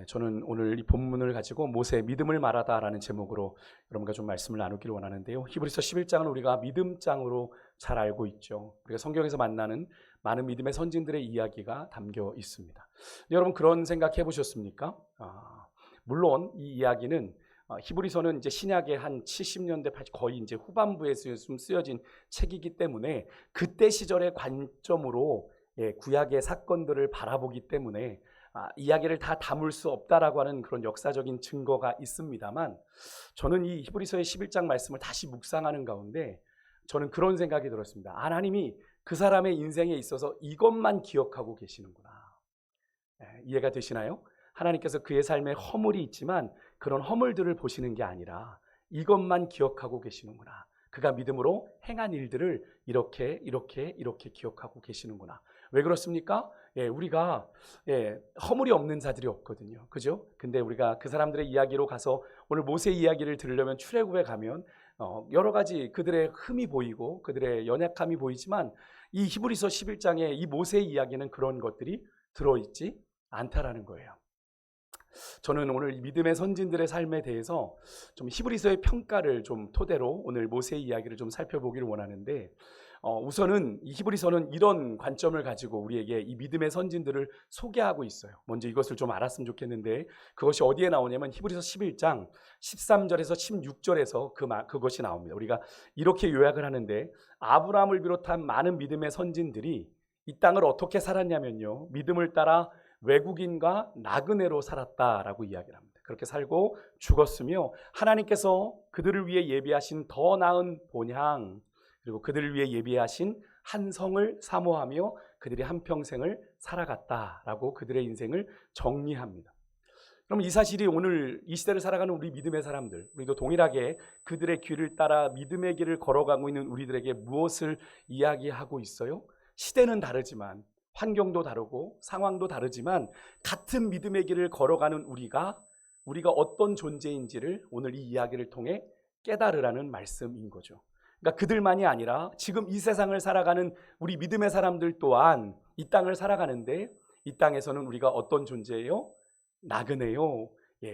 저는 오늘 이 본문을 가지고 모세의 믿음을 말하다라는 제목으로 여러분과 좀 말씀을 나누기를 원하는데요. 히브리서 11장은 우리가 믿음장으로 잘 알고 있죠. 우리가 성경에서 만나는 많은 믿음의 선진들의 이야기가 담겨 있습니다. 여러분 그런 생각 해보셨습니까? 물론 이 이야기는 히브리서는 이제 신약의 한 70년대 거의 이제 후반부에 좀 쓰여진 책이기 때문에 그때 시절의 관점으로 구약의 사건들을 바라보기 때문에 이야기를 다 담을 수 없다라고 하는 그런 역사적인 증거가 있습니다만, 저는 이 히브리서의 11장 말씀을 다시 묵상하는 가운데 저는 그런 생각이 들었습니다. 하나님이 그 사람의 인생에 있어서 이것만 기억하고 계시는구나. 이해가 되시나요? 하나님께서 그의 삶에 허물이 있지만 그런 허물들을 보시는 게 아니라 이것만 기억하고 계시는구나. 그가 믿음으로 행한 일들을 이렇게 기억하고 계시는구나. 왜 그렇습니까? 우리가 허물이 없는 자들이 없거든요. 그죠? 근데 우리가 그 사람들의 이야기로 가서 오늘 모세 이야기를 들으려면 출애굽에 가면 여러 가지 그들의 흠이 보이고 그들의 연약함이 보이지만 이 히브리서 11장에 이 모세의 이야기는 그런 것들이 들어있지 않다라는 거예요. 저는 오늘 믿음의 선진들의 삶에 대해서 좀 히브리서의 평가를 좀 토대로 오늘 모세의 이야기를 좀 살펴보기를 원하는데, 우선은 이 히브리서는 이런 관점을 가지고 우리에게 이 믿음의 선진들을 소개하고 있어요. 먼저 이것을 좀 알았으면 좋겠는데, 그것이 어디에 나오냐면 히브리서 11장 13절에서 16절에서 그것이 나옵니다. 우리가 이렇게 요약을 하는데, 아브라함을 비롯한 많은 믿음의 선진들이 이 땅을 어떻게 살았냐면요, 믿음을 따라 외국인과 나그네로 살았다라고 이야기를 합니다. 그렇게 살고 죽었으며 하나님께서 그들을 위해 예비하신 더 나은 본향, 그리고 그들을 위해 예비하신 한 성을 사모하며 그들이 한평생을 살아갔다라고 그들의 인생을 정리합니다. 그럼 이 사실이 오늘 이 시대를 살아가는 우리 믿음의 사람들, 우리도 동일하게 그들의 길을 따라 믿음의 길을 걸어가고 있는 우리들에게 무엇을 이야기하고 있어요? 시대는 다르지만, 환경도 다르고 상황도 다르지만 같은 믿음의 길을 걸어가는 우리가 어떤 존재인지를 오늘 이 이야기를 통해 깨달으라는 말씀인 거죠. 그러니까 그들만이 아니라 지금 이 세상을 살아가는 우리 믿음의 사람들 또한 이 땅을 살아가는데, 이 땅에서는 우리가 어떤 존재예요? 나그네요.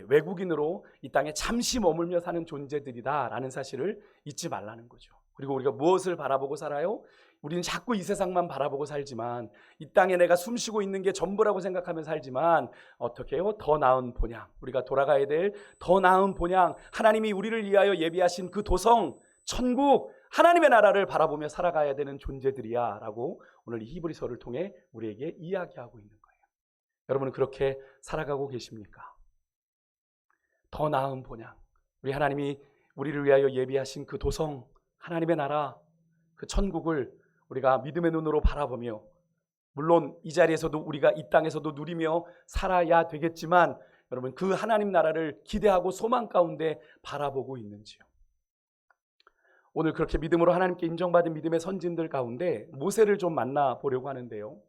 외국인으로 이 땅에 잠시 머물며 사는 존재들이다라는 사실을 잊지 말라는 거죠. 그리고 우리가 무엇을 바라보고 살아요? 우리는 자꾸 이 세상만 바라보고 살지만, 이 땅에 내가 숨쉬고 있는 게 전부라고 생각하며 살지만, 어떻게 해요? 더 나은 본향, 우리가 돌아가야 될 더 나은 본향, 하나님이 우리를 위하여 예비하신 그 도성, 천국, 하나님의 나라를 바라보며 살아가야 되는 존재들이야 라고 오늘 이 히브리서를 통해 우리에게 이야기하고 있는 거예요. 여러분은 그렇게 살아가고 계십니까? 더 나은 본향, 우리 하나님이 우리를 위하여 예비하신 그 도성, 하나님의 나라, 그 천국을 우리가 믿음의 눈으로 바라보며, 물론 이 자리에서도 우리가 이 땅에서도 누리며 살아야 되겠지만, 여러분 그 하나님 나라를 기대하고 소망 가운데 바라보고 있는지요? 오늘 그렇게 믿음으로 하나님께 인정받은 믿음의 선진들 가운데 모세를 좀 만나보려고 하는데요.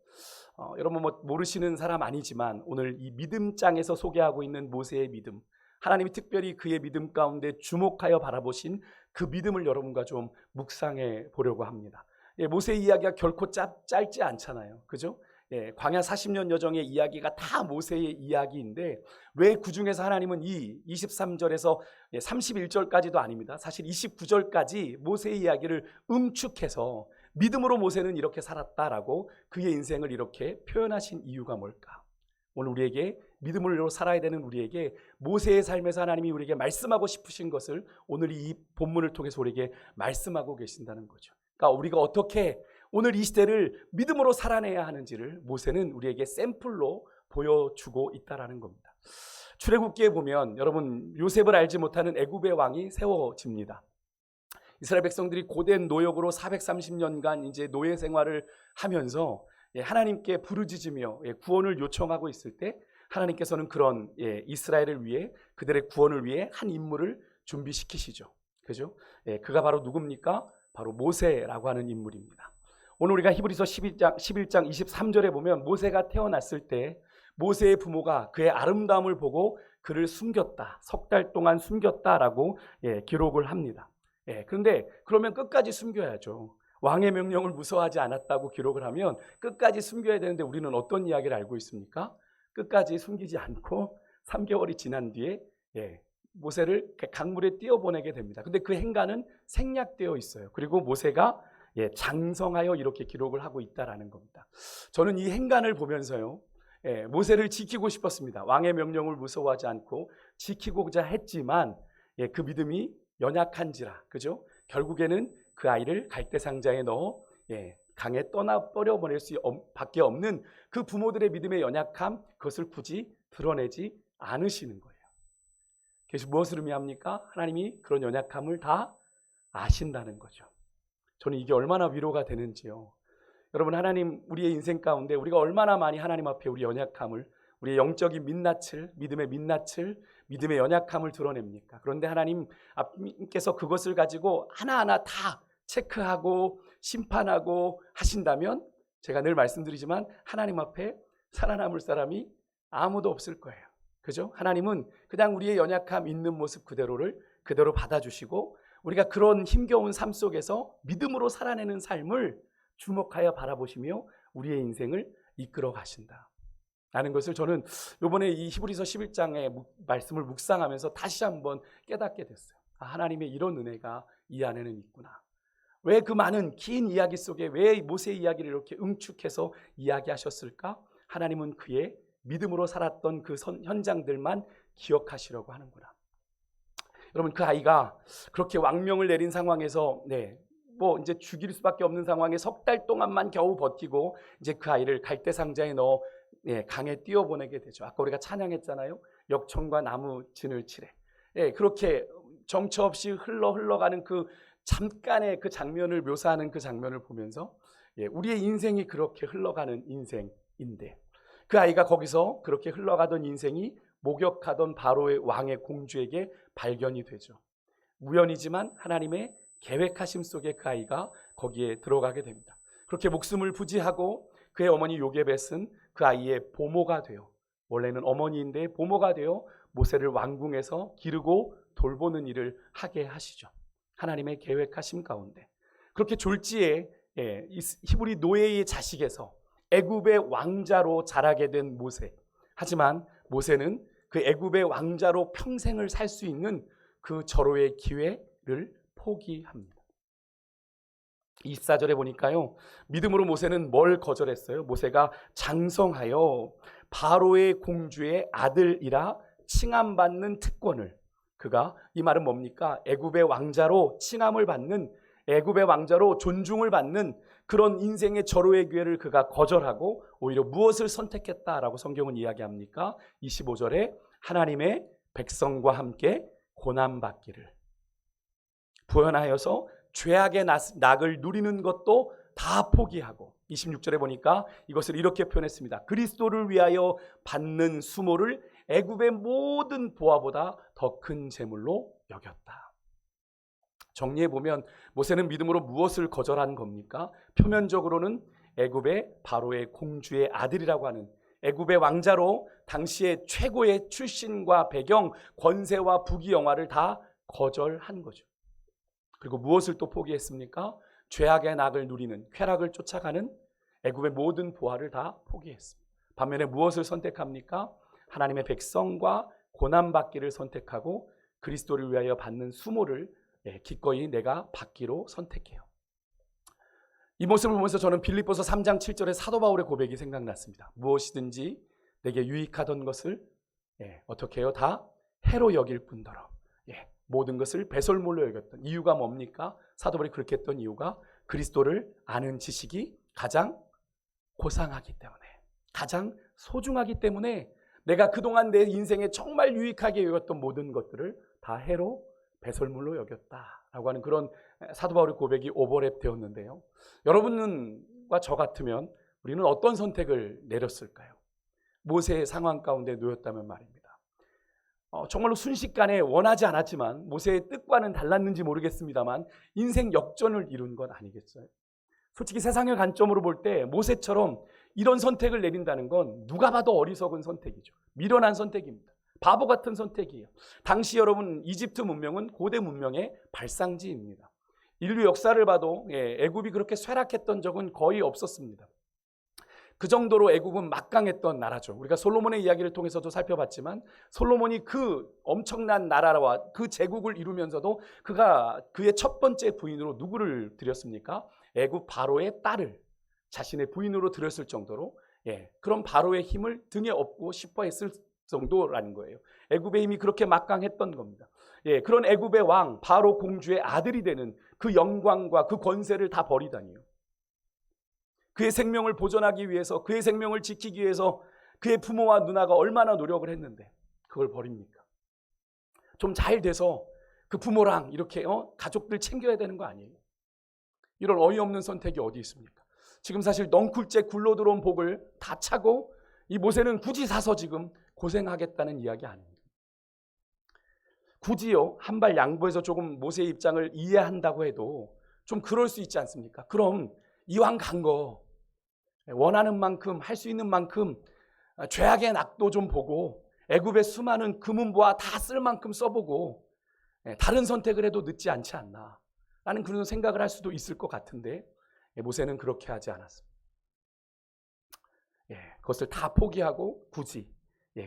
여러분 모르시는 사람 아니지만 오늘 이 믿음장에서 소개하고 있는 모세의 믿음, 하나님이 특별히 그의 믿음 가운데 주목하여 바라보신 그 믿음을 여러분과 좀 묵상해 보려고 합니다. 모세의 이야기가 결코 짧지 않잖아요. 그죠? 광야 40년 여정의 이야기가 다 모세의 이야기인데, 왜 그 중에서 하나님은 이 23절에서 31절까지도 아닙니다. 사실 29절까지 모세의 이야기를 응축해서 믿음으로 모세는 이렇게 살았다라고 그의 인생을 이렇게 표현하신 이유가 뭘까? 오늘 우리에게 믿음으로 살아야 되는 우리에게 모세의 삶에서 하나님이 우리에게 말씀하고 싶으신 것을 오늘 이 본문을 통해서 우리에게 말씀하고 계신다는 거죠. 그러니까 우리가 어떻게 오늘 이 시대를 믿음으로 살아내야 하는지를 모세는 우리에게 샘플로 보여주고 있다라는 겁니다. 출애굽기에 보면 여러분 요셉을 알지 못하는 애굽의 왕이 세워집니다. 이스라엘 백성들이 고된 노역으로 430년간 이제 노예 생활을 하면서 하나님께 부르짖으며 구원을 요청하고 있을 때, 하나님께서는 그런 이스라엘을 위해, 그들의 구원을 위해 한 인물을 준비시키시죠. 그죠? 그가 바로 누굽니까? 바로 모세라고 하는 인물입니다. 오늘 우리가 히브리서 11장 23절에 보면 모세가 태어났을 때 모세의 부모가 그의 아름다움을 보고 그를 숨겼다, 석 달 동안 숨겼다라고 기록을 합니다. 그런데 그러면 끝까지 숨겨야죠. 왕의 명령을 무서워하지 않았다고 기록을 하면 끝까지 숨겨야 되는데, 우리는 어떤 이야기를 알고 있습니까? 끝까지 숨기지 않고 3개월이 지난 뒤에 모세를 강물에 띄어보내게 됩니다. 근데 그 행간은 생략되어 있어요. 그리고 모세가 장성하여 이렇게 기록을 하고 있다라는 겁니다. 저는 이 행간을 보면서요, 모세를 지키고 싶었습니다. 왕의 명령을 무서워하지 않고 지키고자 했지만 그 믿음이 연약한지라, 그죠? 결국에는 그 아이를 갈대상자에 넣어 강에 버려보낼 수밖에 없는 그 부모들의 믿음의 연약함, 그것을 굳이 드러내지 않으시는 거예요. 그래서 무엇을 의미합니까? 하나님이 그런 연약함을 다 아신다는 거죠. 저는 이게 얼마나 위로가 되는지요. 여러분, 하나님 우리의 인생 가운데 우리가 얼마나 많이 하나님 앞에 우리 연약함을, 우리의 영적인 민낯을, 믿음의 민낯을, 믿음의 연약함을 드러냅니까? 그런데 하나님께서 그것을 가지고 하나하나 다 체크하고 심판하고 하신다면 제가 늘 말씀드리지만 하나님 앞에 살아남을 사람이 아무도 없을 거예요. 그죠? 하나님은 그냥 우리의 연약함 있는 모습 그대로를 그대로 받아주시고 우리가 그런 힘겨운 삶 속에서 믿음으로 살아내는 삶을 주목하여 바라보시며 우리의 인생을 이끌어 가신다 라는 것을 저는 이번에 이 히브리서 11장의 말씀을 묵상하면서 다시 한번 깨닫게 됐어요. 하나님의 이런 은혜가 이 안에는 있구나. 왜 그 많은 긴 이야기 속에 왜 모세의 이야기를 이렇게 응축해서 이야기하셨을까? 하나님은 그의 믿음으로 살았던 그 현장들만 기억하시려고 하는구나. 여러분, 그 아이가 그렇게 왕명을 내린 상황에서 이제 죽일 수밖에 없는 상황에 석 달 동안만 겨우 버티고 이제 그 아이를 갈대상자에 넣어 강에 띄어보내게 되죠. 아까 우리가 찬양했잖아요. 역청과 나무 진을 치래. 그렇게 정처 없이 흘러가는 그 잠깐의 그 장면을 묘사하는 그 장면을 보면서 우리의 인생이 그렇게 흘러가는 인생인데 그 아이가 거기서 그렇게 흘러가던 인생이 목욕하던 바로의 왕의 공주에게 발견이 되죠. 우연이지만 하나님의 계획하심 속에 그 아이가 거기에 들어가게 됩니다. 그렇게 목숨을 부지하고 그의 어머니 요게벳은 그 아이의 보모가 되어, 원래는 어머니인데 보모가 되어 모세를 왕궁에서 기르고 돌보는 일을 하게 하시죠. 하나님의 계획하심 가운데 그렇게 졸지에 히브리 노예의 자식에서 애굽의 왕자로 자라게 된 모세. 하지만 모세는 그 애굽의 왕자로 평생을 살 수 있는 그 절호의 기회를 포기합니다. 24절에 보니까요, 믿음으로 모세는 뭘 거절했어요? 모세가 장성하여 바로의 공주의 아들이라 칭함받는 특권을, 그가, 이 말은 뭡니까? 애굽의 왕자로 칭함을 받는, 애굽의 왕자로 존중을 받는 그런 인생의 절호의 기회를 그가 거절하고 오히려 무엇을 선택했다라고 성경은 이야기합니까? 25절에 하나님의 백성과 함께 고난받기를, 부연하여서 죄악의 낙을 누리는 것도 다 포기하고, 26절에 보니까 이것을 이렇게 표현했습니다. 그리스도를 위하여 받는 수모를 애굽의 모든 보화보다 더 큰 재물로 여겼다. 정리해보면 모세는 믿음으로 무엇을 거절한 겁니까? 표면적으로는 애굽의 바로의 공주의 아들이라고 하는 애굽의 왕자로 당시의 최고의 출신과 배경, 권세와 부귀영화를 다 거절한 거죠. 그리고 무엇을 또 포기했습니까? 죄악의 낙을 누리는, 쾌락을 쫓아가는 애굽의 모든 보화를 다 포기했습니다. 반면에 무엇을 선택합니까? 하나님의 백성과 고난받기를 선택하고 그리스도를 위하여 받는 수모를 기꺼이 내가 받기로 선택해요. 이 모습을 보면서 저는 빌립보서 3장 7절의 사도 바울의 고백이 생각났습니다. 무엇이든지 내게 유익하던 것을 어떻게 해요? 다 해로 여길 뿐더러 모든 것을 배설물로 여겼던 이유가 뭡니까? 사도 바울이 그렇게 했던 이유가 그리스도를 아는 지식이 가장 고상하기 때문에, 가장 소중하기 때문에 내가 그동안 내 인생에 정말 유익하게 여겼던 모든 것들을 다 해로 배설물로 여겼다라고 하는 그런 사도 바울의 고백이 오버랩 되었는데요. 여러분과 저 같으면 우리는 어떤 선택을 내렸을까요? 모세의 상황 가운데 놓였다면 말입니다. 정말로 순식간에 원하지 않았지만 모세의 뜻과는 달랐는지 모르겠습니다만 인생 역전을 이룬 건 아니겠어요? 솔직히 세상의 관점으로 볼 때 모세처럼 이런 선택을 내린다는 건 누가 봐도 어리석은 선택이죠. 미련한 선택입니다. 바보 같은 선택이에요. 당시 여러분 이집트 문명은 고대 문명의 발상지입니다. 인류 역사를 봐도 애굽이 그렇게 쇠락했던 적은 거의 없었습니다. 그 정도로 애굽은 막강했던 나라죠. 우리가 솔로몬의 이야기를 통해서도 살펴봤지만 솔로몬이 그 엄청난 나라와 그 제국을 이루면서도 그가 그의 첫 번째 부인으로 누구를 들였습니까? 애굽 바로의 딸을 자신의 부인으로 들였을 정도로 그런 바로의 힘을 등에 업고 싶어 했을 정도라는 거예요. 애굽의 힘이 그렇게 막강했던 겁니다. 그런 애굽의 왕 바로 공주의 아들이 되는 그 영광과 그 권세를 다 버리다니요. 그의 생명을 보존하기 위해서, 그의 생명을 지키기 위해서 그의 부모와 누나가 얼마나 노력을 했는데 그걸 버립니까? 좀 잘 돼서 그 부모랑 이렇게 가족들 챙겨야 되는 거 아니에요? 이런 어이없는 선택이 어디 있습니까? 지금 사실 넝쿨째 굴러 들어온 복을 다 차고 이 모세는 굳이 사서 지금 고생하겠다는 이야기 아닙니다. 굳이요 한 발 양보해서 조금 모세의 입장을 이해한다고 해도 좀 그럴 수 있지 않습니까? 그럼 이왕 간 거 원하는 만큼 할 수 있는 만큼 죄악의 낙도 좀 보고 애굽의 수많은 금은보화 다 쓸 만큼 써보고 다른 선택을 해도 늦지 않지 않나 라는 그런 생각을 할 수도 있을 것 같은데 모세는 그렇게 하지 않았습니다. 그것을 다 포기하고 굳이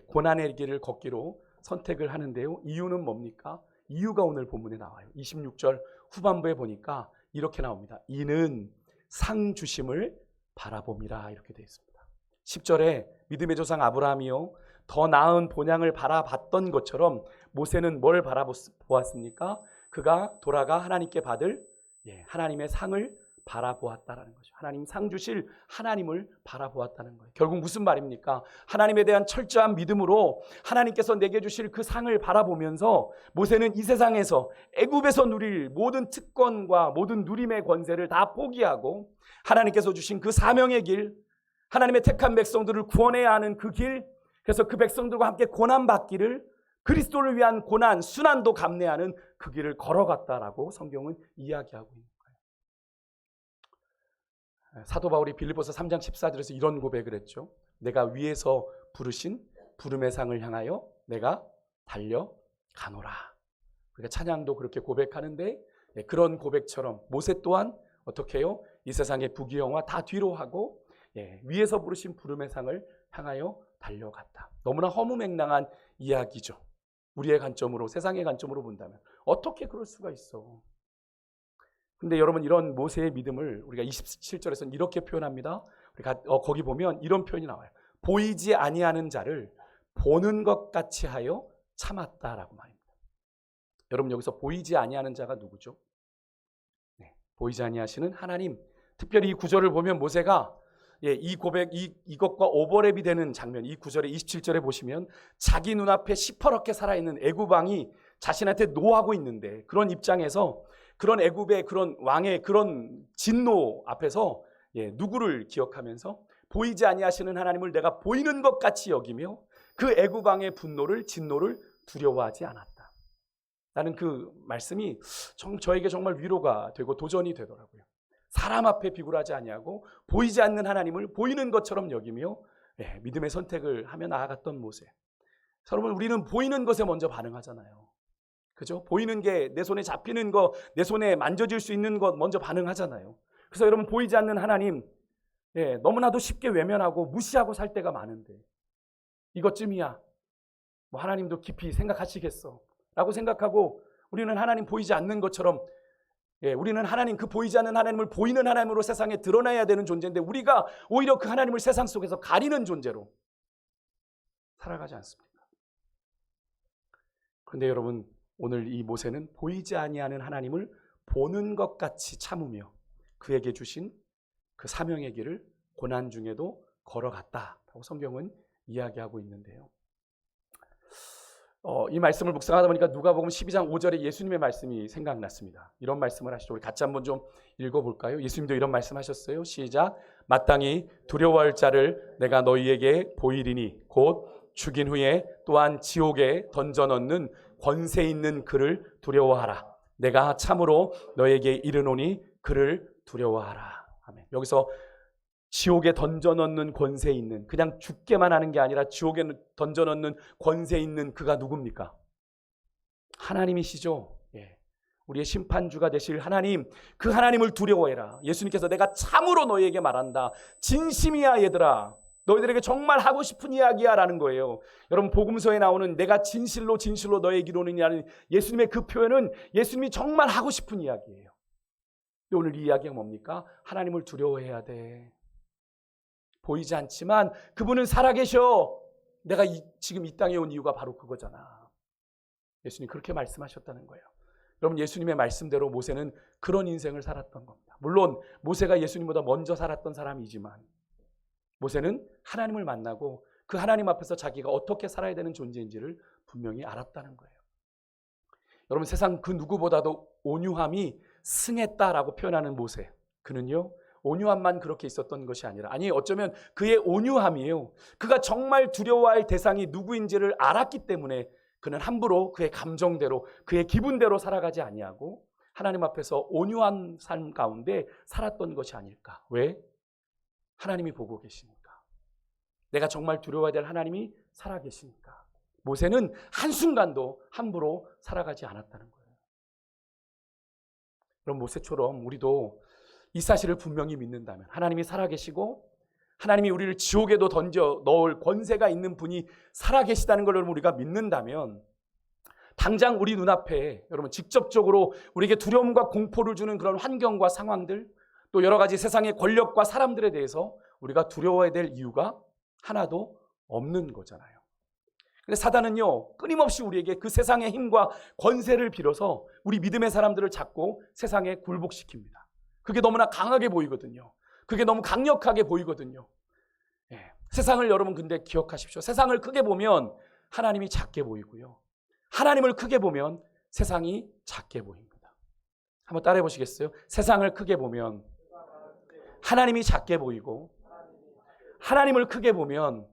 고난의 길을 걷기로 선택을 하는데요. 이유는 뭡니까? 이유가 오늘 본문에 나와요. 26절 후반부에 보니까 이렇게 나옵니다. 이는 상 주심을 바라봄이라 이렇게 되어 있습니다. 10절에 믿음의 조상 아브라함이요 더 나은 본향을 바라봤던 것처럼 모세는 뭘 바라보았습니까? 그가 돌아가 하나님께 받을 하나님의 상을 바라보았다라는 거죠. 하나님 상 주실 하나님을 바라보았다는 거예요. 결국 무슨 말입니까? 하나님에 대한 철저한 믿음으로 하나님께서 내게 주실 그 상을 바라보면서 모세는 이 세상에서 애굽에서 누릴 모든 특권과 모든 누림의 권세를 다 포기하고 하나님께서 주신 그 사명의 길, 하나님의 택한 백성들을 구원해야 하는 그 길, 그래서 그 백성들과 함께 고난받기를 그리스도를 위한 고난, 순환도 감내하는 그 길을 걸어갔다라고 성경은 이야기하고 있는 거예요. 사도 바울이 빌립보서 3장 14절에서 이런 고백을 했죠. 내가 위에서 부르신 부름의 상을 향하여 내가 달려가노라. 그러니까 찬양도 그렇게 고백하는데 그런 고백처럼 모세 또한 어떻게 해요? 이 세상의 부귀영화 다 뒤로 하고 위에서 부르신 부름의 상을 향하여 달려갔다. 너무나 허무맹랑한 이야기죠. 우리의 관점으로, 세상의 관점으로 본다면 어떻게 그럴 수가 있어? 근데 여러분 이런 모세의 믿음을 우리가 27절에서는 이렇게 표현합니다. 우리가 거기 보면 이런 표현이 나와요. 보이지 아니하는 자를 보는 것 같이 하여 참았다라고 말입니다. 여러분 여기서 보이지 아니하는 자가 누구죠? 보이지 아니하시는 하나님. 특별히 이 구절을 보면 모세가 이 고백, 이것과 오버랩이 되는 장면, 이 구절에 27절에 보시면 자기 눈앞에 시퍼렇게 살아있는 애굽 왕이 자신한테 노하고 있는데 그런 입장에서 그런 애굽의 그런 왕의 그런 진노 앞에서 누구를 기억하면서 보이지 아니하시는 하나님을 내가 보이는 것 같이 여기며 그 애굽 왕의 분노를 진노를 두려워하지 않았다. 라는 그 말씀이 저에게 정말 위로가 되고 도전이 되더라고요. 사람 앞에 비굴하지 아니하고 보이지 않는 하나님을 보이는 것처럼 여기며 믿음의 선택을 하며 나아갔던 모세. 여러분 우리는 보이는 것에 먼저 반응하잖아요. 그죠? 보이는 게 내 손에 잡히는 거, 내 손에 만져질 수 있는 것 먼저 반응하잖아요. 그래서 여러분 보이지 않는 하나님 너무나도 쉽게 외면하고 무시하고 살 때가 많은데 이것쯤이야 뭐 하나님도 깊이 생각하시겠어 라고 생각하고 우리는 하나님 보이지 않는 것처럼 우리는 하나님 그 보이지 않는 하나님을 보이는 하나님으로 세상에 드러나야 되는 존재인데 우리가 오히려 그 하나님을 세상 속에서 가리는 존재로 살아가지 않습니까? 그런데 여러분 오늘 이 모세는 보이지 아니하는 하나님을 보는 것 같이 참으며 그에게 주신 그 사명의 길을 고난 중에도 걸어갔다라고 성경은 이야기하고 있는데요. 이 말씀을 묵상하다 보니까 누가복음 12장 5절에 예수님의 말씀이 생각났습니다. 이런 말씀을 하시죠. 우리 같이 한번 좀 읽어볼까요? 예수님도 이런 말씀하셨어요. 시작. 마땅히 두려워할 자를 내가 너희에게 보이리니 곧 죽인 후에 또한 지옥에 던져 넣는 권세 있는 그를 두려워하라. 내가 참으로 너에게 이르노니 그를 두려워하라. 아멘. 여기서 지옥에 던져 넣는 권세 있는, 그냥 죽게만 하는 게 아니라 지옥에 던져 넣는 권세 있는 그가 누굽니까? 하나님이시죠. 우리의 심판주가 되실 하나님, 그 하나님을 두려워해라. 예수님께서 내가 참으로 너희에게 말한다. 진심이야 얘들아. 너희들에게 정말 하고 싶은 이야기야 라는 거예요. 여러분 복음서에 나오는 내가 진실로 진실로 너희에게 이르노니라는 예수님의 그 표현은 예수님이 정말 하고 싶은 이야기예요. 오늘 이 이야기가 뭡니까? 하나님을 두려워해야 돼. 보이지 않지만 그분은 살아계셔. 내가 지금 이 땅에 온 이유가 바로 그거잖아. 예수님 그렇게 말씀하셨다는 거예요. 여러분 예수님의 말씀대로 모세는 그런 인생을 살았던 겁니다. 물론 모세가 예수님보다 먼저 살았던 사람이지만 모세는 하나님을 만나고 그 하나님 앞에서 자기가 어떻게 살아야 되는 존재인지를 분명히 알았다는 거예요. 여러분 세상 그 누구보다도 온유함이 승했다라고 표현하는 모세, 그는요 온유함만 그렇게 있었던 것이 아니라, 아니 어쩌면 그의 온유함이에요. 그가 정말 두려워할 대상이 누구인지를 알았기 때문에 그는 함부로 그의 감정대로 그의 기분대로 살아가지 아니하고 하나님 앞에서 온유한 삶 가운데 살았던 것이 아닐까. 왜? 하나님이 보고 계시니까. 내가 정말 두려워야 될 하나님이 살아계시니까. 모세는 한순간도 함부로 살아가지 않았다는 거예요. 그럼 모세처럼 우리도 이 사실을 분명히 믿는다면, 하나님이 살아계시고 하나님이 우리를 지옥에도 던져 넣을 권세가 있는 분이 살아계시다는 걸 우리가 믿는다면, 당장 우리 눈앞에 여러분 직접적으로 우리에게 두려움과 공포를 주는 그런 환경과 상황들, 또 여러 가지 세상의 권력과 사람들에 대해서 우리가 두려워해야 될 이유가 하나도 없는 거잖아요. 근데 사단은요 끊임없이 우리에게 그 세상의 힘과 권세를 빌어서 우리 믿음의 사람들을 잡고 세상에 굴복시킵니다. 그게 너무나 강하게 보이거든요. 그게 너무 강력하게 보이거든요. 세상을 여러분 근데 기억하십시오. 세상을 크게 보면 하나님이 작게 보이고요, 하나님을 크게 보면 세상이 작게 보입니다. 한번 따라해 보시겠어요? 세상을 크게 보면 하나님이 작게 보이고, 하나님을 크게 보면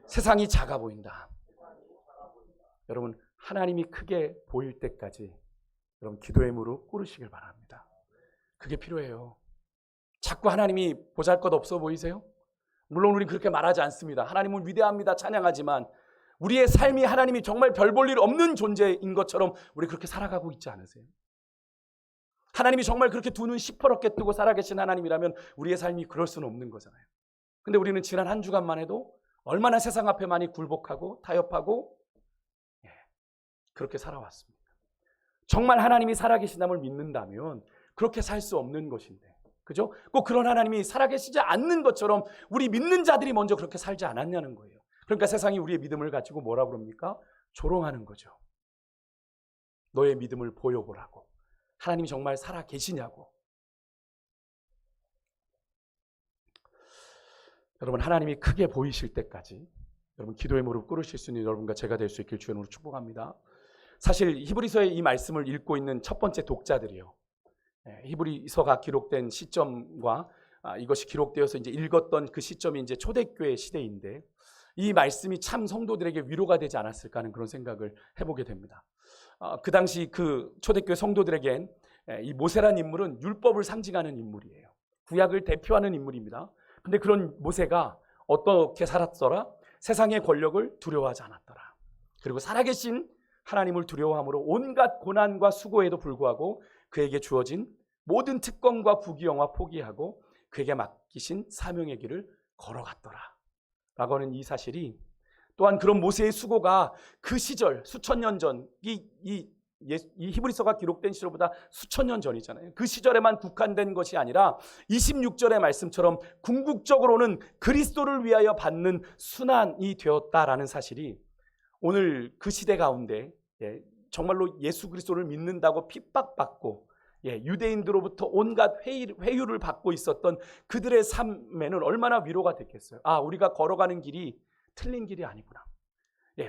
세상이 작아 보인다. 여러분 하나님이 크게 보일 때까지 여러분 기도의 무릎 꿇으시길 바랍니다. 그게 필요해요. 자꾸 하나님이 보잘것없어 보이세요? 물론 우리는 그렇게 말하지 않습니다. 하나님은 위대합니다, 찬양하지만 우리의 삶이 하나님이 정말 별 볼 일 없는 존재인 것처럼 우리 그렇게 살아가고 있지 않으세요? 하나님이 정말 그렇게 두 눈 시퍼렇게 뜨고 살아계신 하나님이라면 우리의 삶이 그럴 수는 없는 거잖아요. 근데 우리는 지난 한 주간만 해도 얼마나 세상 앞에 많이 굴복하고 타협하고 그렇게 살아왔습니까? 정말 하나님이 살아계신다을 믿는다면 그렇게 살 수 없는 것인데, 그죠? 꼭 그런 하나님이 살아계시지 않는 것처럼 우리 믿는 자들이 먼저 그렇게 살지 않았냐는 거예요. 그러니까 세상이 우리의 믿음을 가지고 뭐라 그럽니까? 조롱하는 거죠. 너의 믿음을 보여보라고. 하나님이 정말 살아계시냐고. 여러분 하나님이 크게 보이실 때까지 여러분 기도의 무릎 꿇으실 수 있는 여러분과 제가 될 수 있길 주님으로 축복합니다. 사실 히브리서의 이 말씀을 읽고 있는 첫 번째 독자들이요, 히브리서가 기록된 시점과 이것이 기록되어서 이제 읽었던 그 시점이 이제 초대교회 시대인데, 이 말씀이 참 성도들에게 위로가 되지 않았을까 하는 그런 생각을 해보게 됩니다. 그 당시 그 초대교회 성도들에겐 이 모세라는 인물은 율법을 상징하는 인물이에요. 구약을 대표하는 인물입니다. 근데 그런 모세가 어떻게 살았더라? 세상의 권력을 두려워하지 않았더라. 그리고 살아계신 하나님을 두려워함으로 온갖 고난과 수고에도 불구하고 그에게 주어진 모든 특권과 부귀영화 포기하고 그에게 맡기신 사명의 길을 걸어갔더라 라고 하는 이 사실이, 또한 그런 모세의 수고가 그 시절 수천 년 전, 이 히브리서가 기록된 시절보다 수천 년 전이잖아요. 그 시절에만 국한된 것이 아니라 26절의 말씀처럼 궁극적으로는 그리스도를 위하여 받는 순환이 되었다라는 사실이 오늘 그 시대 가운데 정말로 예수 그리스도를 믿는다고 핍박받고 유대인들로부터 온갖 회유를 받고 있었던 그들의 삶에는 얼마나 위로가 됐겠어요. 아, 우리가 걸어가는 길이 틀린 길이 아니구나.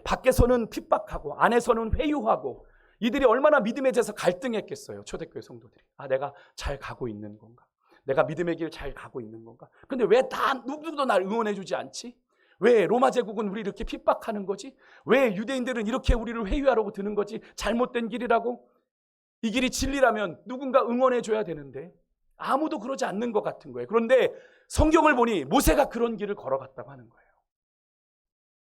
밖에서는 핍박하고 안에서는 회유하고 이들이 얼마나 믿음에 대해서 갈등했겠어요. 초대교회 성도들이. 아, 내가 잘 가고 있는 건가? 내가 믿음의 길 잘 가고 있는 건가? 근데 왜 다 누구도 날 응원해 주지 않지? 왜 로마 제국은 우리 이렇게 핍박하는 거지? 왜 유대인들은 이렇게 우리를 회유하려고 드는 거지? 잘못된 길이라고? 이 길이 진리라면 누군가 응원해 줘야 되는데 아무도 그러지 않는 것 같은 거예요. 그런데 성경을 보니 모세가 그런 길을 걸어갔다고 하는 거예요.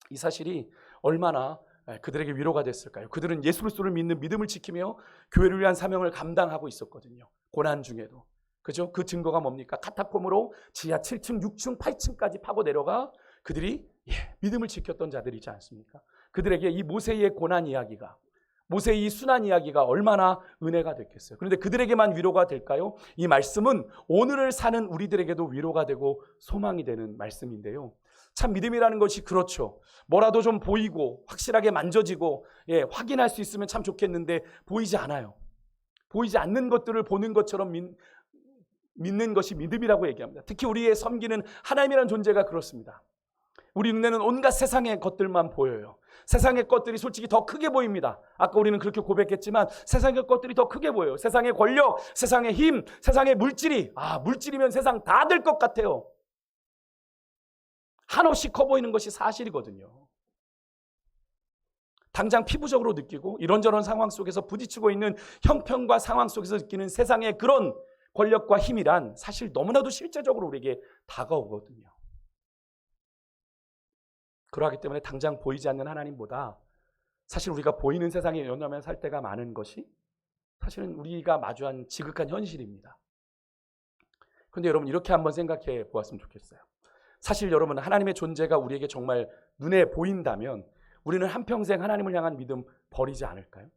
이 사실이 얼마나 그들에게 위로가 됐을까요? 그들은 예수 그리스도를 믿는 믿음을 지키며 교회를 위한 사명을 감당하고 있었거든요. 고난 중에도. 그죠? 그 증거가 뭡니까? 카타콤으로 지하 7층, 6층, 8층까지 파고 내려가 그들이 믿음을 지켰던 자들이지 않습니까? 그들에게 이 모세의 고난 이야기가, 모세의 이 순환 이야기가 얼마나 은혜가 됐겠어요. 그런데 그들에게만 위로가 될까요? 이 말씀은 오늘을 사는 우리들에게도 위로가 되고 소망이 되는 말씀인데요. 참 믿음이라는 것이 그렇죠. 뭐라도 좀 보이고 확실하게 만져지고 확인할 수 있으면 참 좋겠는데 보이지 않아요. 보이지 않는 것들을 보는 것처럼 믿는 것이 믿음이라고 얘기합니다. 특히 우리의 섬기는 하나님이라는 존재가 그렇습니다. 우리 눈에는 온갖 세상의 것들만 보여요. 세상의 것들이 솔직히 더 크게 보입니다. 아까 우리는 그렇게 고백했지만 세상의 것들이 더 크게 보여요. 세상의 권력, 세상의 힘, 세상의 물질이 물질이면 세상 다 될 것 같아요. 한없이 커 보이는 것이 사실이거든요. 당장 피부적으로 느끼고 이런저런 상황 속에서 부딪히고 있는 형편과 상황 속에서 느끼는 세상의 그런 권력과 힘이란 사실 너무나도 실제적으로 우리에게 다가오거든요. 그러하기 때문에 당장 보이지 않는 하나님보다 사실 우리가 보이는 세상에 연연하며 살 때가 많은 것이 사실은 우리가 마주한 지극한 현실입니다. 그런데 여러분 이렇게 한번 생각해 보았으면 좋겠어요. 사실 여러분 하나님의 존재가 우리에게 정말 눈에 보인다면 우리는 한평생 하나님을 향한 믿음 버리지 않을까요?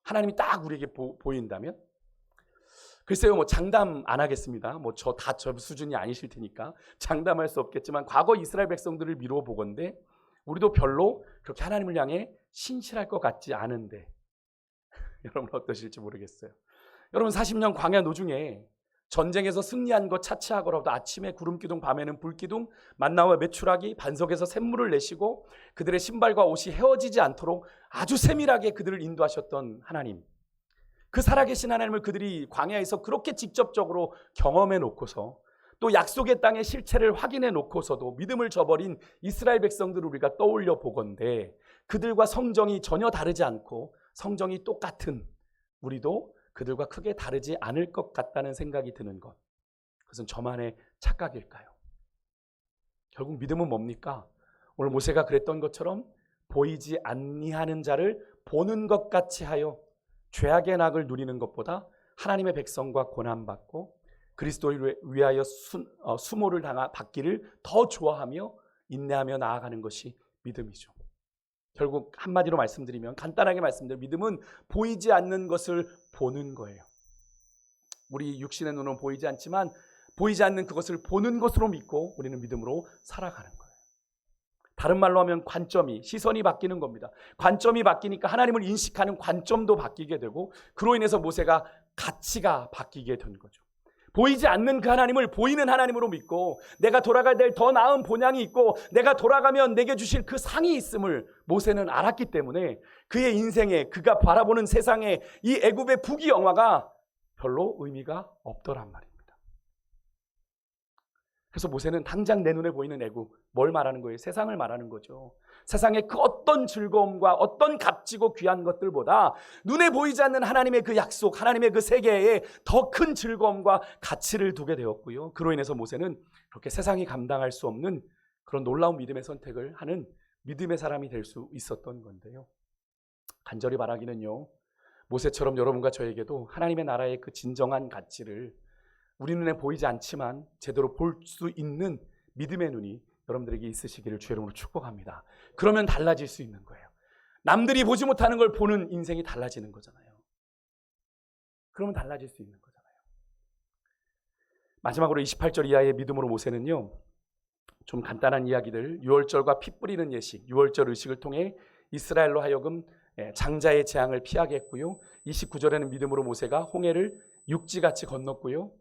하나님이 딱 우리에게 보인다면? 글쎄요, 장담 안 하겠습니다. 저 수준이 아니실 테니까 장담할 수 없겠지만 과거 이스라엘 백성들을 미루어 보건대 우리도 별로 그렇게 하나님을 향해 신실할 것 같지 않은데 여러분 어떠실지 모르겠어요. 여러분 40년 광야 노중에 전쟁에서 승리한 것 차치하고라도 아침에 구름기둥 밤에는 불기둥 만나와 메추라기 반석에서 샘물을 내시고 그들의 신발과 옷이 헤어지지 않도록 아주 세밀하게 그들을 인도하셨던 하나님, 그 살아계신 하나님을 그들이 광야에서 그렇게 직접적으로 경험해 놓고서 또 약속의 땅의 실체를 확인해 놓고서도 믿음을 저버린 이스라엘 백성들을 우리가 떠올려 보건대 그들과 성정이 전혀 다르지 않고 성정이 똑같은 우리도 그들과 크게 다르지 않을 것 같다는 생각이 드는 것, 그것은 저만의 착각일까요? 결국 믿음은 뭡니까? 오늘 모세가 그랬던 것처럼 보이지 아니하는 자를 보는 것 같이 하여 죄악의 낙을 누리는 것보다 하나님의 백성과 고난받고 그리스도를 위하여 수모를 받기를 더 좋아하며 인내하며 나아가는 것이 믿음이죠. 결국 한마디로 말씀드리면, 간단하게 말씀드리면 믿음은 보이지 않는 것을 보는 거예요. 우리 육신의 눈은 보이지 않지만 보이지 않는 그것을 보는 것으로 믿고 우리는 믿음으로 살아가는 거예요. 다른 말로 하면 시선이 바뀌는 겁니다. 관점이 바뀌니까 하나님을 인식하는 관점도 바뀌게 되고 그로 인해서 모세가 가치가 바뀌게 된 거죠. 보이지 않는 그 하나님을 보이는 하나님으로 믿고 내가 돌아가야 될 더 나은 본향이 있고 내가 돌아가면 내게 주실 그 상이 있음을 모세는 알았기 때문에 그의 인생에, 그가 바라보는 세상에 이 애굽의 부귀영화가 별로 의미가 없더란 말입니다. 그래서 모세는 당장 내 눈에 보이는 애굽, 뭘 말하는 거예요? 세상을 말하는 거죠. 세상의 그 어떤 즐거움과 어떤 값지고 귀한 것들보다 눈에 보이지 않는 하나님의 그 약속, 하나님의 그 세계에 더 큰 즐거움과 가치를 두게 되었고요. 그로 인해서 모세는 그렇게 세상이 감당할 수 없는 그런 놀라운 믿음의 선택을 하는 믿음의 사람이 될 수 있었던 건데요. 간절히 바라기는요, 모세처럼 여러분과 저에게도 하나님의 나라의 그 진정한 가치를 우리 눈에 보이지 않지만 제대로 볼 수 있는 믿음의 눈이 여러분들에게 있으시기를 주의 이름으로 축복합니다. 그러면 달라질 수 있는 거예요. 남들이 보지 못하는 걸 보는 인생이 달라지는 거잖아요. 그러면 달라질 수 있는 거잖아요. 마지막으로 28절 이하의 믿음으로 모세는요, 좀 간단한 이야기들, 유월절과 피 뿌리는 예식, 유월절 의식을 통해 이스라엘로 하여금 장자의 재앙을 피하게 했고요. 29절에는 믿음으로 모세가 홍해를 육지같이 건넜고요.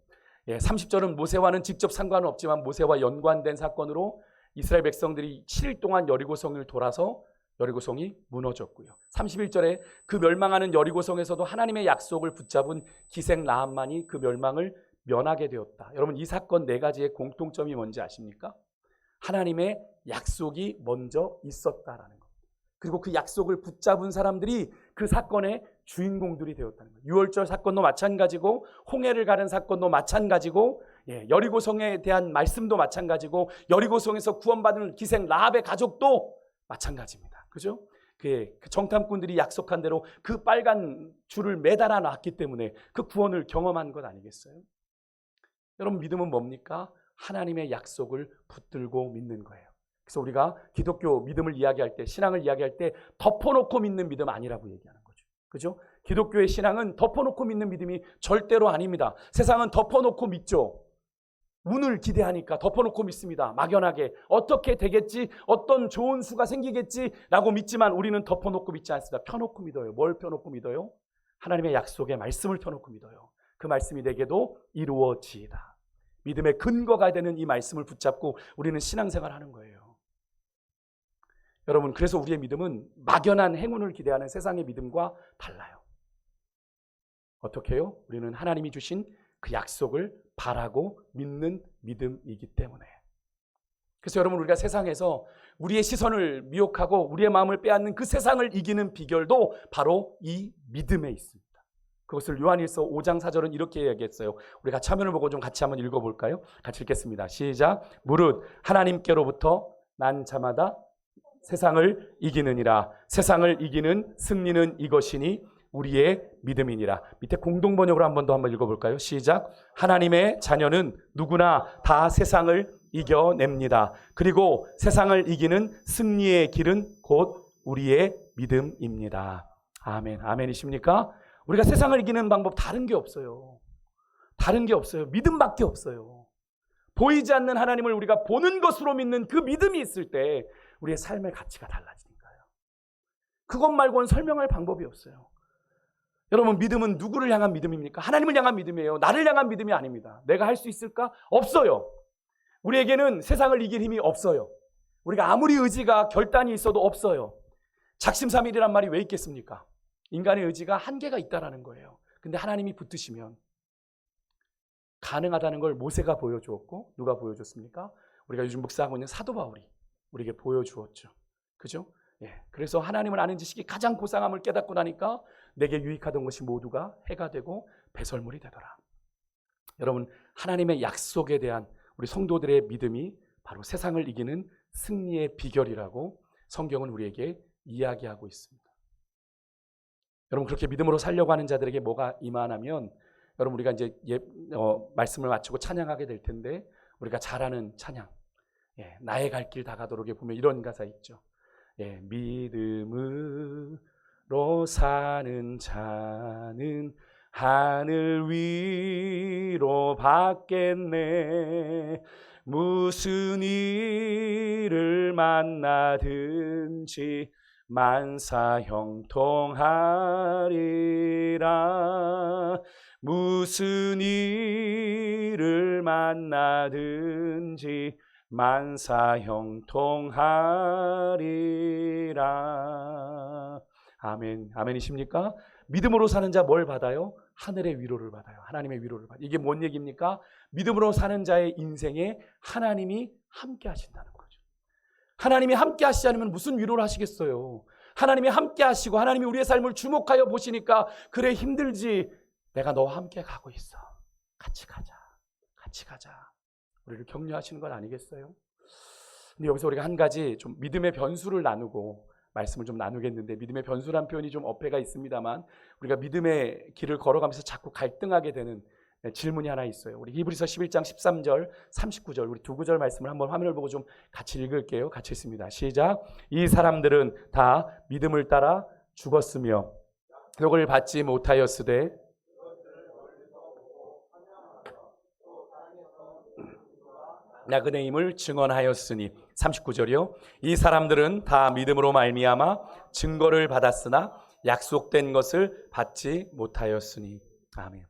30절은 모세와는 직접 상관은 없지만 모세와 연관된 사건으로 이스라엘 백성들이 7일 동안 여리고성을 돌아서 여리고성이 무너졌고요. 31절에 그 멸망하는 여리고성에서도 하나님의 약속을 붙잡은 기생 라합만이 그 멸망을 면하게 되었다. 여러분, 이 사건 네 가지의 공통점이 뭔지 아십니까? 하나님의 약속이 먼저 있었다라는 것. 그리고 그 약속을 붙잡은 사람들이 그 사건의 주인공들이 되었다는 거예요. 유월절 사건도 마찬가지고 홍해를 가른 사건도 마찬가지고 여리고성에 대한 말씀도 마찬가지고 여리고성에서 구원받은 기생 라합의 가족도 마찬가지입니다. 그죠? 그 정탐꾼들이 약속한 대로 그 빨간 줄을 매달아 놨기 때문에 그 구원을 경험한 것 아니겠어요? 여러분, 믿음은 뭡니까? 하나님의 약속을 붙들고 믿는 거예요. 그래서 우리가 기독교 믿음을 이야기할 때, 신앙을 이야기할 때 덮어놓고 믿는 믿음 아니라고 얘기하는 거죠. 그죠? 기독교의 신앙은 덮어놓고 믿는 믿음이 절대로 아닙니다. 세상은 덮어놓고 믿죠. 운을 기대하니까 덮어놓고 믿습니다. 막연하게 어떻게 되겠지, 어떤 좋은 수가 생기겠지라고 믿지만 우리는 덮어놓고 믿지 않습니다. 펴놓고 믿어요. 뭘 펴놓고 믿어요? 하나님의 약속의 말씀을 펴놓고 믿어요. 그 말씀이 내게도 이루어지이다. 믿음의 근거가 되는 이 말씀을 붙잡고 우리는 신앙생활을 하는 거예요. 여러분, 그래서 우리의 믿음은 막연한 행운을 기대하는 세상의 믿음과 달라요. 어떻게 해요? 우리는 하나님이 주신 그 약속을 바라고 믿는 믿음이기 때문에. 그래서 여러분, 우리가 세상에서 우리의 시선을 미혹하고 우리의 마음을 빼앗는 그 세상을 이기는 비결도 바로 이 믿음에 있습니다. 그것을 요한일서 5장 4절은 이렇게 얘기했어요. 우리가 화면을 보고 좀 같이 한번 읽어볼까요? 같이 읽겠습니다. 시작. 무릇 하나님께로부터 난 자마다 세상을 이기느니라. 세상을 이기는 승리는 이것이니 우리의 믿음이니라. 밑에 공동번역으로 한 번 더 한번 읽어볼까요? 시작. 하나님의 자녀는 누구나 다 세상을 이겨냅니다. 그리고 세상을 이기는 승리의 길은 곧 우리의 믿음입니다. 아멘. 아멘이십니까? 우리가 세상을 이기는 방법 다른 게 없어요. 다른 게 없어요. 믿음밖에 없어요. 보이지 않는 하나님을 우리가 보는 것으로 믿는 그 믿음이 있을 때 우리의 삶의 가치가 달라지니까요. 그것 말고는 설명할 방법이 없어요. 여러분, 믿음은 누구를 향한 믿음입니까? 하나님을 향한 믿음이에요. 나를 향한 믿음이 아닙니다. 내가 할 수 있을까? 없어요. 우리에게는 세상을 이길 힘이 없어요. 우리가 아무리 의지가 결단이 있어도 없어요. 작심삼일이란 말이 왜 있겠습니까? 인간의 의지가 한계가 있다라는 거예요. 근데 하나님이 붙드시면 가능하다는 걸 모세가 보여주었고, 누가 보여줬습니까? 우리가 요즘 묵상하고 있는 사도 바울이 우리에게 보여주었죠. 그죠? 예. 그래서 하나님을 아는 지식이 가장 고상함을 깨닫고 나니까 내게 유익하던 것이 모두가 해가 되고 배설물이 되더라. 여러분, 하나님의 약속에 대한 우리 성도들의 믿음이 바로 세상을 이기는 승리의 비결이라고 성경은 우리에게 이야기하고 있습니다. 여러분, 그렇게 믿음으로 살려고 하는 자들에게 뭐가 임하냐면, 여러분, 우리가 이제 말씀을 마치고 찬양하게 될 텐데, 우리가 잘 아는 찬양, 나의 갈 길 다가도록에 보면 이런 가사 있죠. 믿음으로 사는 자는 하늘 위로 받겠네. 무슨 일을 만나든지 만사 형통하리라. 무슨 일을 만나든지 만사 형통하리라. 아멘. 아멘이십니까? 믿음으로 사는 자 뭘 받아요? 하늘의 위로를 받아요. 하나님의 위로를 받아요. 이게 뭔 얘기입니까? 믿음으로 사는 자의 인생에 하나님이 함께 하신다는 거죠. 하나님이 함께 하시지 않으면 무슨 위로를 하시겠어요? 하나님이 함께 하시고 하나님이 우리의 삶을 주목하여 보시니까, 그래, 힘들지, 내가 너와 함께 가고 있어, 같이 가자, 같이 가자, 우리를 격려하시는 건 아니겠어요? 근데 여기서 우리가 한 가지 좀 믿음의 변수를 나누고 말씀을 좀 나누겠는데, 믿음의 변수란 표현이 좀 어폐가 있습니다만, 우리가 믿음의 길을 걸어가면서 자꾸 갈등하게 되는 질문이 하나 있어요. 우리 히브리서 11장 13절, 39절, 우리 두 구절 말씀을 한번 화면을 보고 좀 같이 읽을게요. 같이 읽습니다. 시작. 이 사람들은 다 믿음을 따라 죽었으며 덕을 받지 못하였으되 나그네 임을 증언하였으니. 39절이요. 이 사람들은 다 믿음으로 말미암아 증거를 받았으나 약속된 것을 받지 못하였으니. 아멘.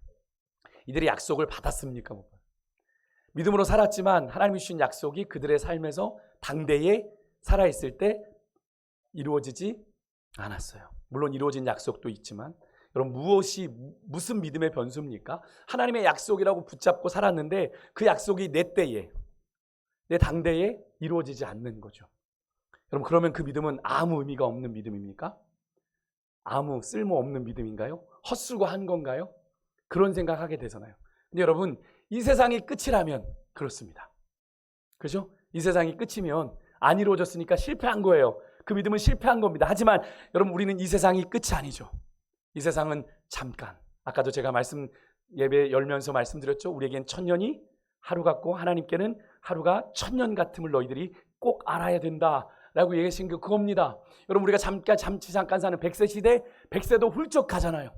이들이 약속을 받았습니까? 믿음으로 살았지만 하나님이 주신 약속이 그들의 삶에서 당대에 살아있을 때 이루어지지 않았어요. 물론 이루어진 약속도 있지만, 여러분, 무슨 믿음의 변수입니까? 하나님의 약속이라고 붙잡고 살았는데 그 약속이 내 때에, 내 당대에 이루어지지 않는 거죠. 여러분, 그러면 그 믿음은 아무 의미가 없는 믿음입니까? 아무 쓸모없는 믿음인가요? 헛수고한 건가요? 그런 생각하게 되잖아요. 근데 여러분, 이 세상이 끝이라면 그렇습니다. 그죠? 이 세상이 끝이면 안 이루어졌으니까 실패한 거예요. 그 믿음은 실패한 겁니다. 하지만 여러분, 우리는 이 세상이 끝이 아니죠. 이 세상은 잠깐. 아까도 제가 예배 열면서 말씀드렸죠. 우리에겐 천년이 하루 같고 하나님께는 하루가 천년 같음을 너희들이 꼭 알아야 된다라고 얘기하신 게 그겁니다. 여러분, 우리가 잠깐 사는 100세 시대, 100세도 훌쩍 가잖아요.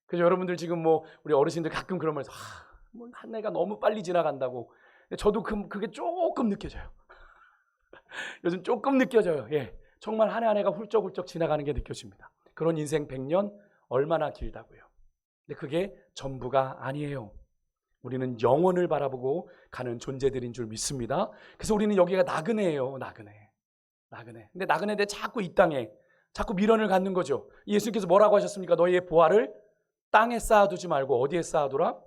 그래서 여러분들 지금 우리 어르신들 가끔 그런 말해서 한 해가 너무 빨리 지나간다고. 저도 그게 조금 느껴져요. 요즘 조금 느껴져요. 예, 정말 한 해 한 해가 훌쩍훌쩍 지나가는 게 느껴집니다. 그런 인생 100년 얼마나 길다고요. 근데 그게 전부가 아니에요. 우리는 영원을 바라보고 가는 존재들인 줄 믿습니다. 그래서 우리는 여기가 나그네예요. 나그네. 근데 나그네인데 자꾸 이 땅에 자꾸 미련을 갖는 거죠. 예수님께서 뭐라고 하셨습니까? 너희의 보화를 땅에 쌓아두지 말고 어디에 쌓아두라?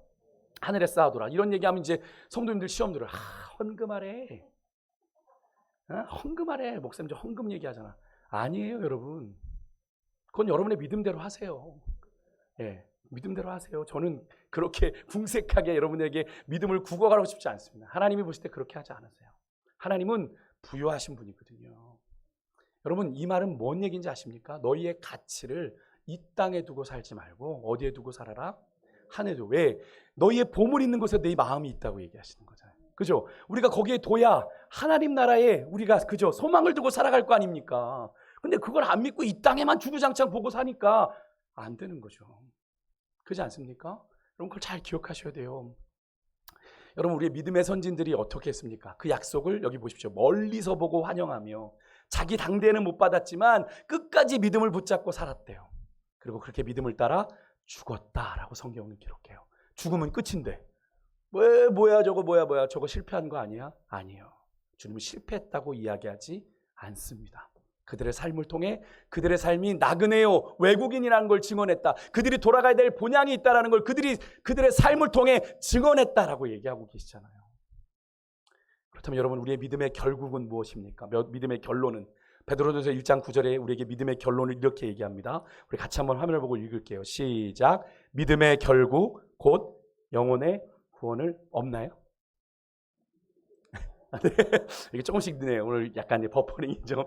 하늘에 쌓아두라. 이런 얘기하면 이제 성도님들 시험 들어요. 헌금하래. 헌금하래. 목사님 저 헌금 얘기하잖아. 아니에요, 여러분. 그건 여러분의 믿음대로 하세요. 예, 믿음대로 하세요. 저는 그렇게 궁색하게 여러분에게 믿음을 구걸하고 싶지 않습니다. 하나님이 보실 때 그렇게 하지 않으세요. 하나님은 부유하신 분이거든요. 여러분, 이 말은 뭔 얘기인지 아십니까? 너희의 가치를 이 땅에 두고 살지 말고 어디에 두고 살아라? 하늘에 두고. 왜? 너희의 보물 있는 곳에 네 마음이 있다고 얘기하시는 거잖아요. 그죠? 우리가 거기에 둬야 하나님 나라에 우리가 그죠? 소망을 두고 살아갈 거 아닙니까? 근데 그걸 안 믿고 이 땅에만 주구장창 보고 사니까 안 되는 거죠. 그렇지 않습니까? 여러분, 그걸 잘 기억하셔야 돼요. 여러분, 우리의 믿음의 선진들이 어떻게 했습니까? 그 약속을 여기 보십시오. 멀리서 보고 환영하며 자기 당대는 못 받았지만 끝까지 믿음을 붙잡고 살았대요. 그리고 그렇게 믿음을 따라 죽었다라고 성경은 기록해요. 죽음은 끝인데 뭐야 저거 실패한 거 아니야? 아니에요. 주님은 실패했다고 이야기하지 않습니다. 그들의 삶을 통해 그들의 삶이 나그네요, 외국인이라는 걸 증언했다. 그들이 돌아가야 될 본향이 있다는 걸 그들의 삶을 통해 증언했다라고 얘기하고 계시잖아요. 그렇다면 여러분, 우리의 믿음의 결국은 무엇입니까? 믿음의 결론은 베드로전서 1장 9절에 우리에게 믿음의 결론을 이렇게 얘기합니다. 우리 같이 한번 화면을 보고 읽을게요. 시작. 믿음의 결국 곧 영혼의 구원을 없나요? 네, 이게 조금씩 느네요. 오늘 약간 버퍼링이 좀.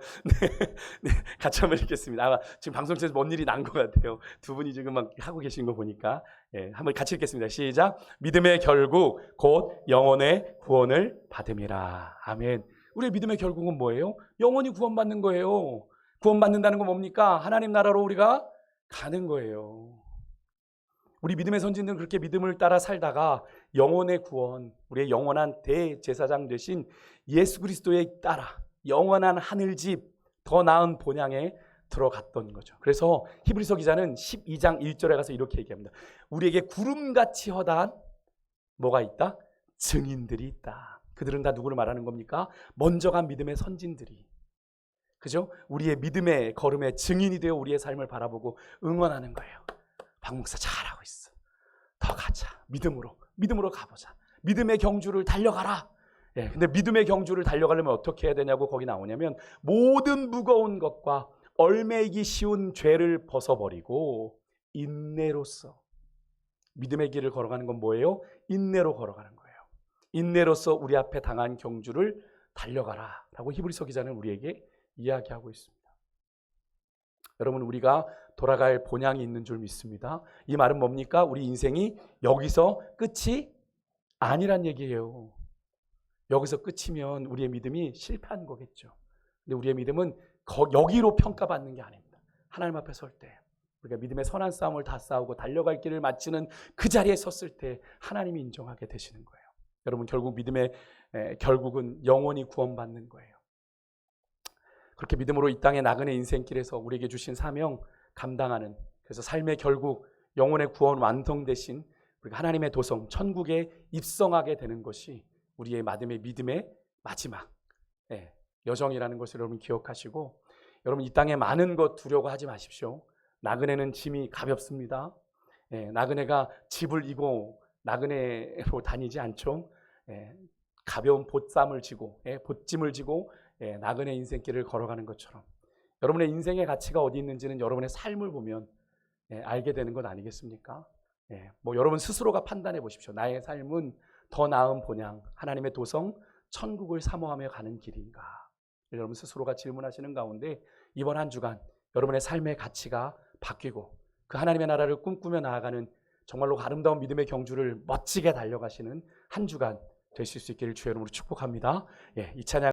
네, 같이 한번 읽겠습니다. 아마 지금 방송국에서 뭔 일이 난 것 같아요. 두 분이 지금 막 하고 계신 거 보니까. 예, 한번 같이 읽겠습니다. 시작. 믿음의 결국 곧 영혼의 구원을 받음이라. 아멘. 우리의 믿음의 결국은 뭐예요? 영혼이 구원받는 거예요. 구원받는다는 건 뭡니까? 하나님 나라로 우리가 가는 거예요. 우리 믿음의 선진들은 그렇게 믿음을 따라 살다가 영혼의 구원, 우리의 영원한 대제사장 되신 예수 그리스도에 따라 영원한 하늘집, 더 나은 본향에 들어갔던 거죠. 그래서 히브리서 기자는 12장 1절에 가서 이렇게 얘기합니다. 우리에게 구름같이 허다한 뭐가 있다? 증인들이 있다. 그들은 다 누구를 말하는 겁니까? 먼저 간 믿음의 선진들이. 그죠? 우리의 믿음의 걸음의 증인이 되어 우리의 삶을 바라보고 응원하는 거예요. 박 목사 잘하고 있어. 더 가자. 믿음으로 가보자. 믿음의 경주를 달려가라. 예, 근데 믿음의 경주를 달려가려면 어떻게 해야 되냐고 거기 나오냐면 모든 무거운 것과 얼매이기 쉬운 죄를 벗어버리고 인내로서 믿음의 길을 걸어가는 건 뭐예요? 인내로 걸어가는 거예요. 인내로서 우리 앞에 당한 경주를 달려가라 라고 히브리서 기자는 우리에게 이야기하고 있습니다. 여러분, 우리가 돌아갈 본향이 있는 줄 믿습니다. 이 말은 뭡니까? 우리 인생이 여기서 끝이 아니란 얘기예요. 여기서 끝이면 우리의 믿음이 실패한 거겠죠. 근데 우리의 믿음은 여기로 평가받는 게 아닙니다. 하나님 앞에 설 때 우리가 믿음의 선한 싸움을 다 싸우고 달려갈 길을 마치는 그 자리에 섰을 때 하나님이 인정하게 되시는 거예요. 여러분, 결국 믿음의 결국은 영원히 구원받는 거예요. 그렇게 믿음으로 이 땅의 나그네 인생길에서 우리에게 주신 사명 감당하는, 그래서 삶의 결국 영혼의 구원 완성되신 우리가 하나님의 도성 천국에 입성하게 되는 것이 우리의 믿음의 마지막 여정이라는 것을 여러분 기억하시고, 여러분 이 땅에 많은 것 두려워하지 마십시오. 나그네는 짐이 가볍습니다. 나그네가 집을 이고 나그네로 다니지 않죠. 가벼운 보쌈을 지고 보찜을 지고 나그네 인생길을 걸어가는 것처럼 여러분의 인생의 가치가 어디 있는지는 여러분의 삶을 보면 알게 되는 것 아니겠습니까? 뭐 여러분 스스로가 판단해 보십시오. 나의 삶은 더 나은 본향, 하나님의 도성, 천국을 사모하며 가는 길인가? 여러분 스스로가 질문하시는 가운데 이번 한 주간 여러분의 삶의 가치가 바뀌고 그 하나님의 나라를 꿈꾸며 나아가는 정말로 아름다운 믿음의 경주를 멋지게 달려가시는 한 주간 되실 수 있기를 주의 이름으로 축복합니다. 이 찬양